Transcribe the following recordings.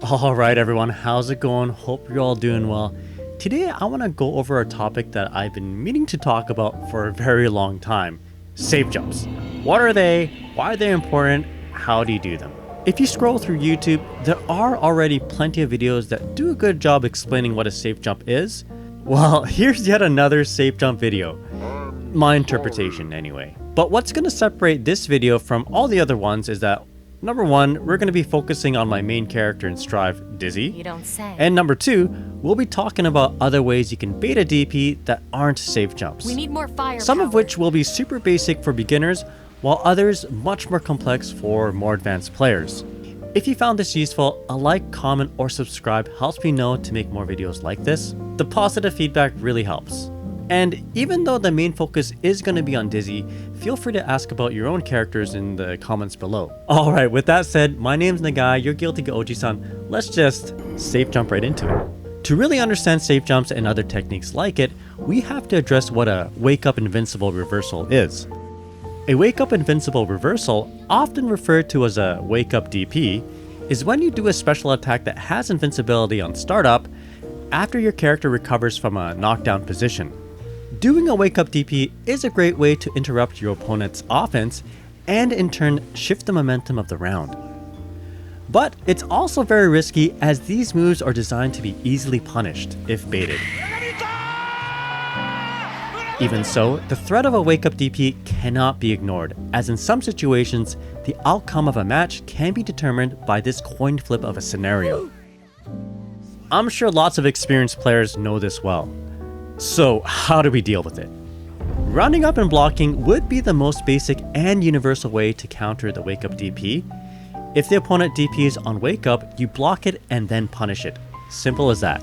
Alright everyone, how's it going? Hope you're all doing well. Today I want to go over a topic that I've been meaning to talk about for a very long time. Safe jumps. What are they? Why are they important? How do you do them? If you scroll through YouTube, there are already plenty of videos that do a good job explaining what a safe jump is. Well, here's yet another safe jump video. My interpretation anyway. But what's going to separate this video from all the other ones is that number one, we're going to be focusing on my main character in Strive, Dizzy. You don't say. And number two, we'll be talking about other ways you can bait a DP that aren't safe jumps. We need more firepower. Some of which will be super basic for beginners, while others much more complex for more advanced players. If you found this useful, a like, comment, or subscribe helps me know to make more videos like this. The positive feedback really helps. And even though the main focus is going to be on Dizzy, feel free to ask about your own characters in the comments below. Alright, with that said, my name's Nagai, you're Guilty Oji-san. Let's just safe jump right into it. To really understand safe jumps and other techniques like it, we have to address what a wake up invincible reversal is. A wake up invincible reversal, often referred to as a wake up DP, is when you do a special attack that has invincibility on startup after your character recovers from a knockdown position. Doing a wake up DP is a great way to interrupt your opponent's offense and in turn shift the momentum of the round. But it's also very risky as these moves are designed to be easily punished if baited. Even so, the threat of a wake up DP cannot be ignored, as in some situations, the outcome of a match can be determined by this coin flip of a scenario. I'm sure lots of experienced players know this well. So how do we deal with it? Rounding up and blocking would be the most basic and universal way to counter the wake up DP. If the opponent DPs on wake up, you block it and then punish it. Simple as that.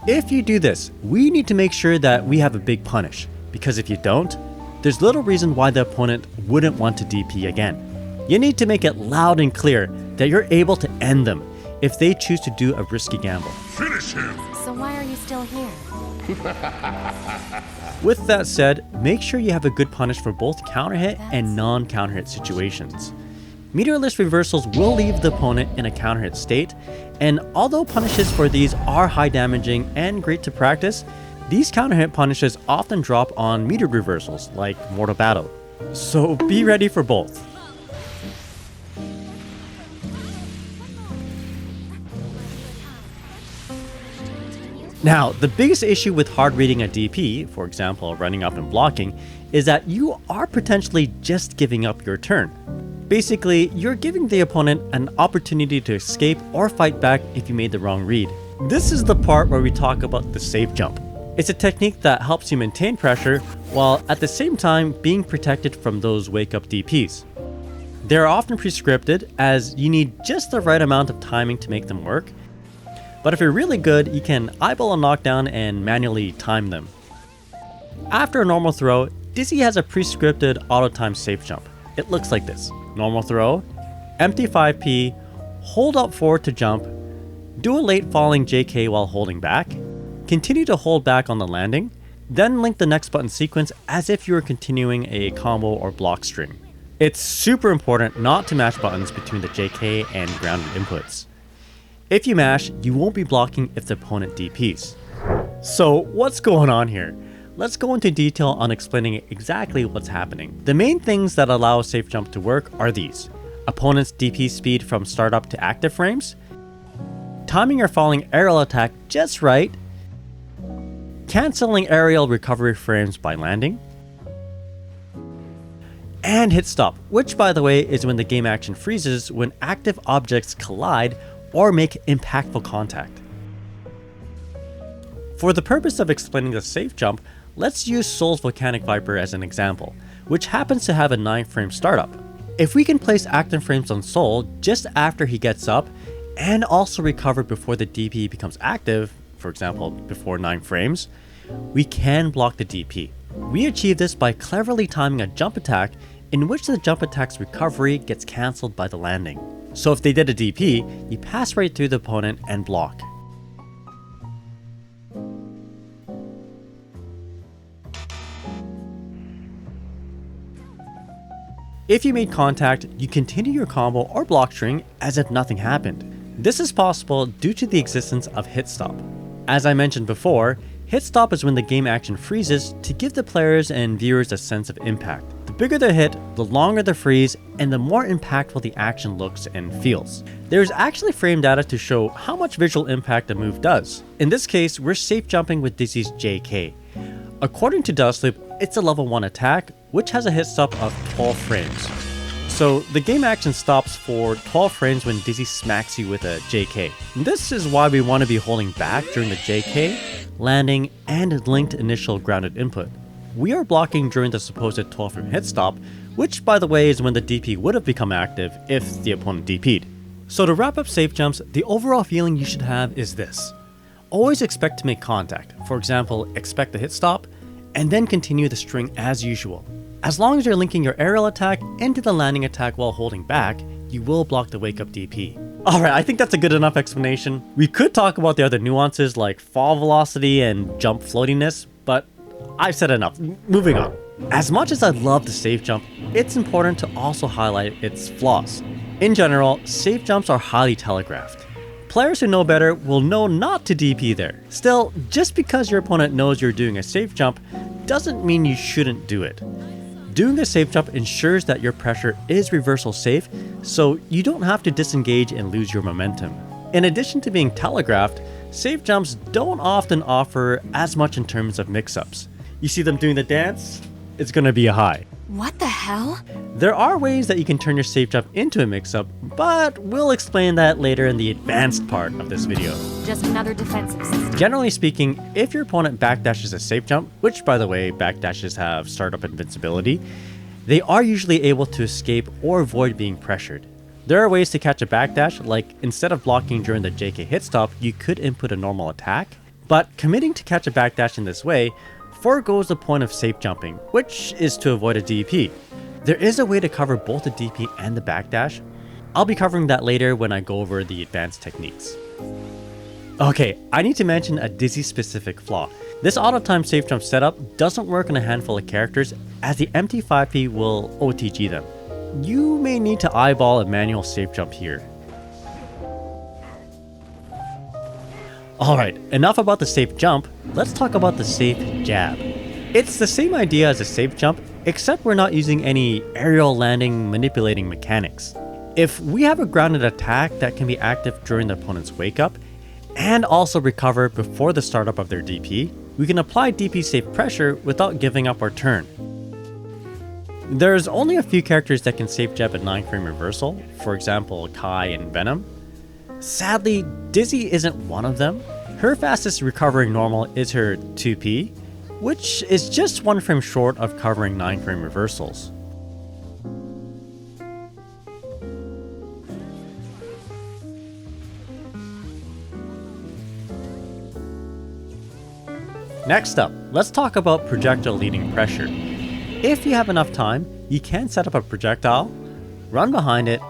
If you do this, we need to make sure that we have a big punish, because if you don't, there's little reason why the opponent wouldn't want to DP again. You need to make it loud and clear that you're able to end them if they choose to do a risky gamble. Finish him! So why are you still here? With that said, make sure you have a good punish for both counter hit and non-counter hit situations. Meterless reversals will leave the opponent in a counter hit state, and although punishes for these are high damaging and great to practice, these counter hit punishes often drop on metered reversals like Mortal Battle. So be ready for both. Now, the biggest issue with hard reading a DP, for example running up and blocking, is that you are potentially just giving up your turn. Basically, you're giving the opponent an opportunity to escape or fight back if you made the wrong read. This is the part where we talk about the safe jump. It's a technique that helps you maintain pressure while at the same time being protected from those wake up DPs. They're often prescripted as you need just the right amount of timing to make them work. But if you're really good, you can eyeball a knockdown and manually time them. After a normal throw, Dizzy has a prescripted auto-time safe jump. It looks like this. Normal throw, empty 5p, hold up forward to jump, do a late falling JK while holding back, continue to hold back on the landing, then link the next button sequence as if you were continuing a combo or block string. It's super important not to mash buttons between the JK and grounded inputs. If you mash, you won't be blocking if the opponent DPs. So what's going on here? Let's go into detail on explaining exactly what's happening. The main things that allow a safe jump to work are these: opponent's DP speed from startup to active frames, timing your falling aerial attack just right, canceling aerial recovery frames by landing, and Hitstop, which by the way is when the game action freezes when active objects collide or make impactful contact. For the purpose of explaining the safe jump, let's use Soul's Volcanic Viper as an example, which happens to have a 9-frame startup. If we can place active frames on Soul just after he gets up and also recover before the DP becomes active, for example before 9 frames, we can block the DP. We achieve this by cleverly timing a jump attack in which the jump attack's recovery gets cancelled by the landing. So if they did a DP, you pass right through the opponent and block. If you made contact, you continue your combo or block string as if nothing happened. This is possible due to the existence of Hitstop. As I mentioned before, Hitstop is when the game action freezes to give the players and viewers a sense of impact. The bigger the hit, the longer the freeze, and the more impactful the action looks and feels. There's actually frame data to show how much visual impact a move does. In this case, we're safe jumping with Dizzy's JK. According to Dustloop, it's a level 1 attack, which has a hit stop of 12 frames. So the game action stops for 12 frames when Dizzy smacks you with a JK. This is why we want to be holding back during the JK, landing, and linked initial grounded input. We are blocking during the supposed 12 frame hit stop, which by the way is when the DP would have become active if the opponent DP'd. So to wrap up safe jumps, the overall feeling you should have is this. Always expect to make contact. For example, expect the hit stop, and then continue the string as usual. As long as you're linking your aerial attack into the landing attack while holding back, you will block the wake up DP. Alright, I think that's a good enough explanation. We could talk about the other nuances like fall velocity and jump floatiness, but I've said enough. Moving on. As much as I love the safe jump, it's important to also highlight its flaws. In general, safe jumps are highly telegraphed. Players who know better will know not to DP there. Still, just because your opponent knows you're doing a safe jump doesn't mean you shouldn't do it. Doing a safe jump ensures that your pressure is reversal safe, so you don't have to disengage and lose your momentum. In addition to being telegraphed, safe jumps don't often offer as much in terms of mix-ups. You see them doing the dance? It's gonna be a high. What the hell? There are ways that you can turn your safe jump into a mix-up, but we'll explain that later in the advanced part of this video. Just another defensive system. Generally speaking, if your opponent backdashes a safe jump, which by the way, backdashes have startup invincibility, they are usually able to escape or avoid being pressured. There are ways to catch a backdash, like instead of blocking during the JK hit stop, you could input a normal attack, but committing to catch a backdash in this way forgoes the point of safe jumping, which is to avoid a DP. There is a way to cover both the DP and the backdash. I'll be covering that later when I go over the advanced techniques. Okay, I need to mention a Dizzy specific flaw. This auto time safe jump setup doesn't work on a handful of characters as the empty 5P will OTG them. You may need to eyeball a manual safe jump here. Alright, enough about the safe jump, let's talk about the safe jab. It's the same idea as a safe jump, except we're not using any aerial landing manipulating mechanics. If we have a grounded attack that can be active during the opponent's wake up, and also recover before the startup of their DP, we can apply DP safe pressure without giving up our turn. There's only a few characters that can safe jab a 9-frame reversal, for example Kai and Venom. Sadly, Dizzy isn't one of them. Her fastest recovering normal is her 2P, which is just 1 frame short of covering 9-frame reversals. Next up, let's talk about projectile leading pressure. If you have enough time, you can set up a projectile, run behind it,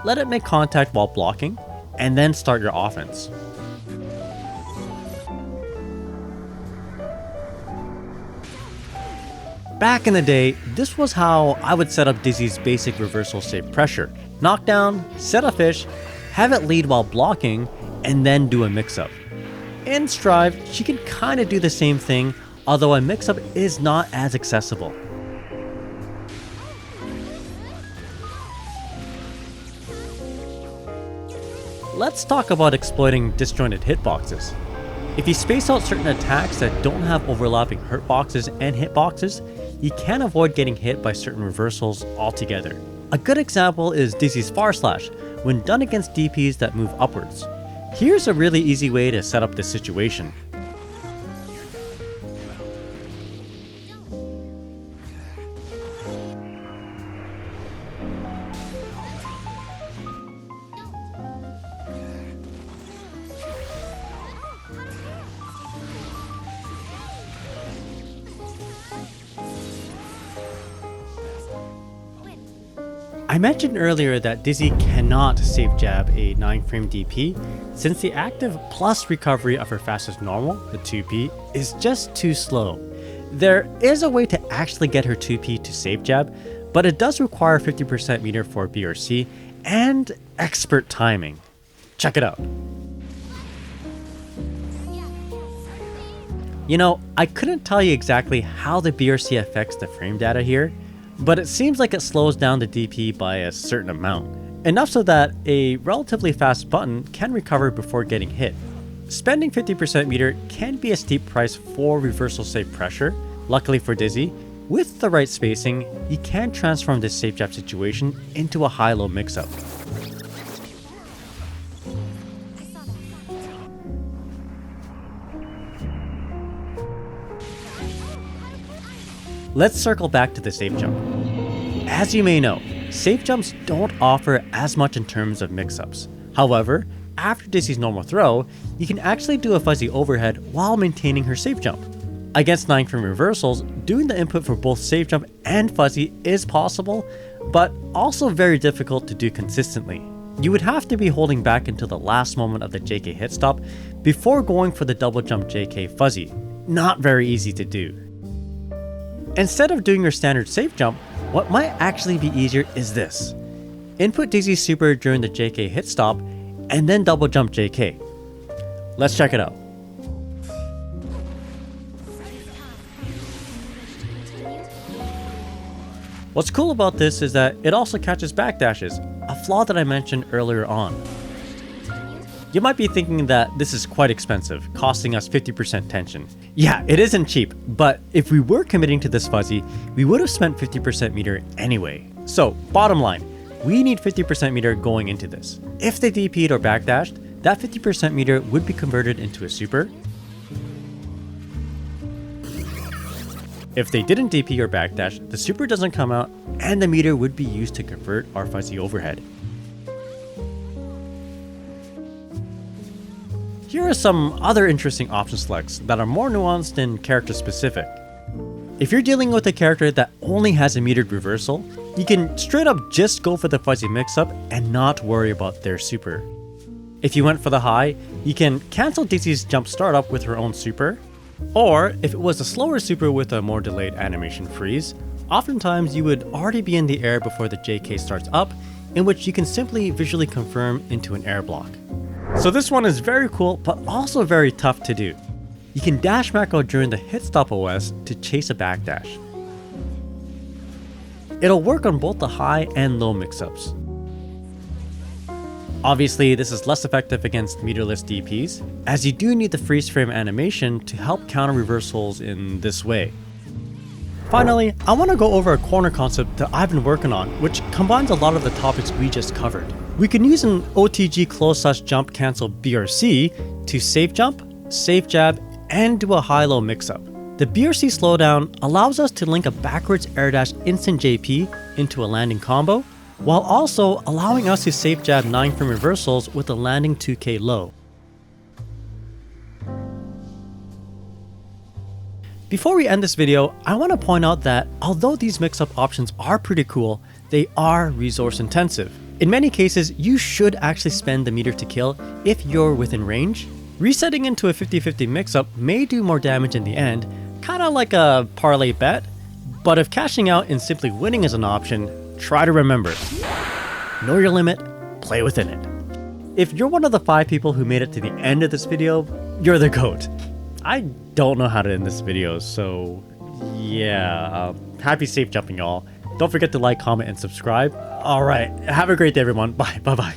let it make contact while blocking, and then start your offense. Back in the day, this was how I would set up Dizzy's basic reversal safe pressure. Knockdown, set a fish, have it lead while blocking, and then do a mix-up. In Strive, she can kinda do the same thing, although a mix-up is not as accessible. Let's talk about exploiting disjointed hitboxes. If you space out certain attacks that don't have overlapping hurtboxes and hitboxes, you can avoid getting hit by certain reversals altogether. A good example is Dizzy's Far Slash, when done against DPs that move upwards. Here's a really easy way to set up this situation. I mentioned earlier that Dizzy cannot safe jab a 9-frame DP since the active plus recovery of her fastest normal, the 2P, is just too slow. There is a way to actually get her 2P to safe jab, but it does require 50% meter for BRC and expert timing. check it out. You know, I couldn't tell you exactly how the BRC affects the frame data here, but it seems like it slows down the DP by a certain amount. Enough so that a relatively fast button can recover before getting hit. Spending 50% meter can be a steep price for reversal safe pressure. Luckily for Dizzy, with the right spacing, you can transform this safe jab situation into a high-low mix-up. Let's circle back to the safe jump. As you may know, safe jumps don't offer as much in terms of mix-ups. However, after Dizzy's normal throw, you can actually do a fuzzy overhead while maintaining her safe jump. Against 9 frame reversals, doing the input for both safe jump and fuzzy is possible, but also very difficult to do consistently. You would have to be holding back until the last moment of the JK hit stop before going for the double jump JK fuzzy. Not very easy to do. Instead of doing your standard safe jump, what might actually be easier is this. Input Dizzy's super during the JK hit stop, and then double jump JK. Let's check it out. What's cool about this is that it also catches backdashes, a flaw that I mentioned earlier on. You might be thinking that this is quite expensive, costing us 50% tension. Yeah, it isn't cheap, but if we were committing to this fuzzy, we would have spent 50% meter anyway. So, bottom line, we need 50% meter going into this. If they DP'd or backdashed, that 50% meter would be converted into a super. If they didn't DP or backdash, the super doesn't come out, and the meter would be used to convert our fuzzy overhead. Here are some other interesting option selects that are more nuanced and character specific. If you're dealing with a character that only has a metered reversal, you can straight up just go for the fuzzy mix-up and not worry about their super. If you went for the high, you can cancel Dizzy's jump startup with her own super, or if it was a slower super with a more delayed animation freeze, oftentimes you would already be in the air before the JK starts up, in which you can simply visually confirm into an air block. So this one is very cool, but also very tough to do. You can dash macro during the Hitstop OS to chase a backdash. It'll work on both the high and low mix-ups. Obviously, this is less effective against meterless DPs, as you do need the freeze frame animation to help counter reversals in this way. Finally, I want to go over a corner concept that I've been working on, which combines a lot of the topics we just covered. We can use an OTG close/jump cancel BRC to safe jump, safe jab, and do a high-low mix-up. The BRC slowdown allows us to link a backwards air dash instant JP into a landing combo, while also allowing us to safe jab 9 frame reversals with a landing 2K low. Before we end this video, I want to point out that although these mix-up options are pretty cool, they are resource intensive. In many cases, you should actually spend the meter to kill if you're within range. Resetting into a 50-50 mix-up may do more damage in the end, kinda like a parlay bet, but if cashing out and simply winning is an option, try to remember, know your limit, play within it. If you're one of the 5 people who made it to the end of this video, you're the GOAT. I don't know how to end this video, so yeah, happy safe jumping y'all. Don't forget to like, comment, and subscribe. Alright, have a great day everyone. Bye, bye-bye.